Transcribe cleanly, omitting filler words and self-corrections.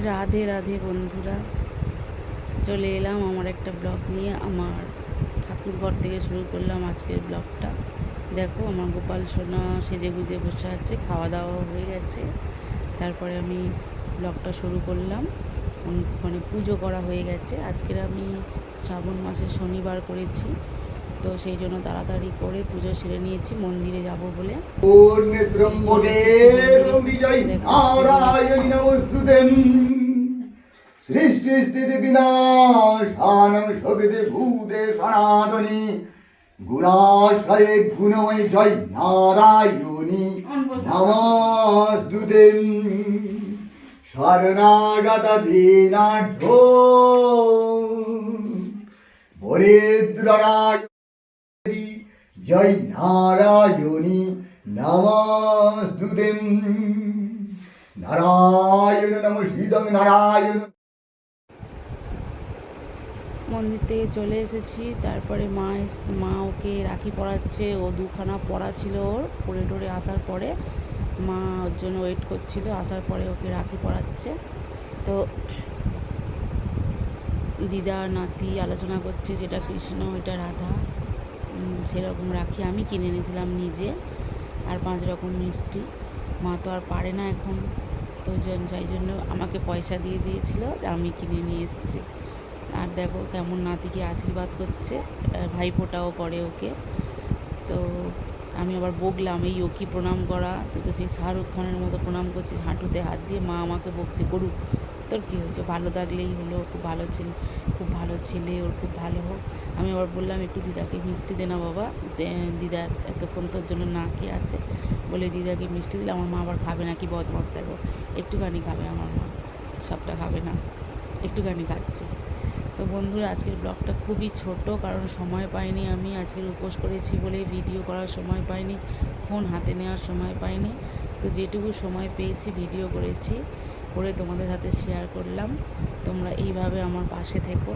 রাধে রাধে বন্ধুরা, চলে এলাম আমার একটা ব্লগ নিয়ে। আমার ঠাকুর ঘর থেকে শুরু করলাম আজকের ব্লগটা। দেখো আমার গোপাল সোনা সেজে গুজে বসে আছে, খাওয়া দাওয়া হয়ে গেছে। তারপরে আমি ব্লগটা শুরু করলাম। মানে পুজো করা হয়ে গেছে। আজকের আমি শ্রাবণ মাসের শনিবার করেছি, তো সেই জন্য তাড়াতাড়ি করে পুজো সেরে নিয়েছি, মন্দিরে যাব বলে। সৃষ্টি স্থিতি বিনাশানং শক্তি ভূতে সনাতনী গুণাশ্রয়ে গুণময় জয় নারায়ণী নমস্তুতে। শরণাগত দীনাঢ্য বরিদ্রায় জয় নারায়ণী নমস্তুতে। নারায়ণ নমস্কৃতং নারায়ণ। মন্দির থেকে চলে এসেছি। তারপরে মা ওকে রাখি পরাচ্ছে। ও দুখানা পরা ছিল, ওর পরে টরে আসার পরে মা ওর জন্য ওয়েট করছিল। আসার পরে ওকে রাখি পরাচ্ছে। তো দিদা নাতি আলোচনা করছে, যেটা কৃষ্ণ এটা রাধা। সেরকম রাখি আমি কিনে এনেছিলাম নিজে, আর 5 রকম মিষ্টি। মা তো আর পারে না এখন, তো যাই জন্য আমাকে পয়সা দিয়ে দিয়েছিল, আমি কিনে নিয়ে এসেছি। আর দেখো কেমন নাতিকে আশীর্বাদ করছে, ভাইফোঁটাও করে ওকে। তো আমি আবার বকলাম, এই ও কি প্রণাম করা, তুই তো সেই শাহরুখ খানের মতো প্রণাম করছিস হাঁটুতে হাত দিয়ে। মা আমাকে বকছে, করুক, তোর কী হয়েছে, ভালো থাকলেই হলো, খুব ভালো ছেলে, খুব ভালো ছেলে, ওর খুব ভালো হোক। আমি আবার বললাম, একটু দিদাকে মিষ্টি দে না বাবা, দিদা এতক্ষণ তোর জন্য না খেয়ে আছে বলে দিদাকে মিষ্টি দিলে। আমার মা আবার খাবে না, কি বদমাস দেখো, একটুখানি খাবে আমার মা, সবটা খাবে না, একটুখানি খাচ্ছে। তো বন্ধুরা, আজকের ব্লগটা খুবই ছোট, কারণ সময় পাইনি। আমি আজকের উপোস করেছি বলে ভিডিও করার সময় পাইনি, ফোন হাতে নেওয়ার সময় পাইনি। তো যেটুকু সময় পেয়েছি ভিডিও করেছি, করে তোমাদের সাথে শেয়ার করলাম। তোমরা এইভাবে আমার পাশে থেকো।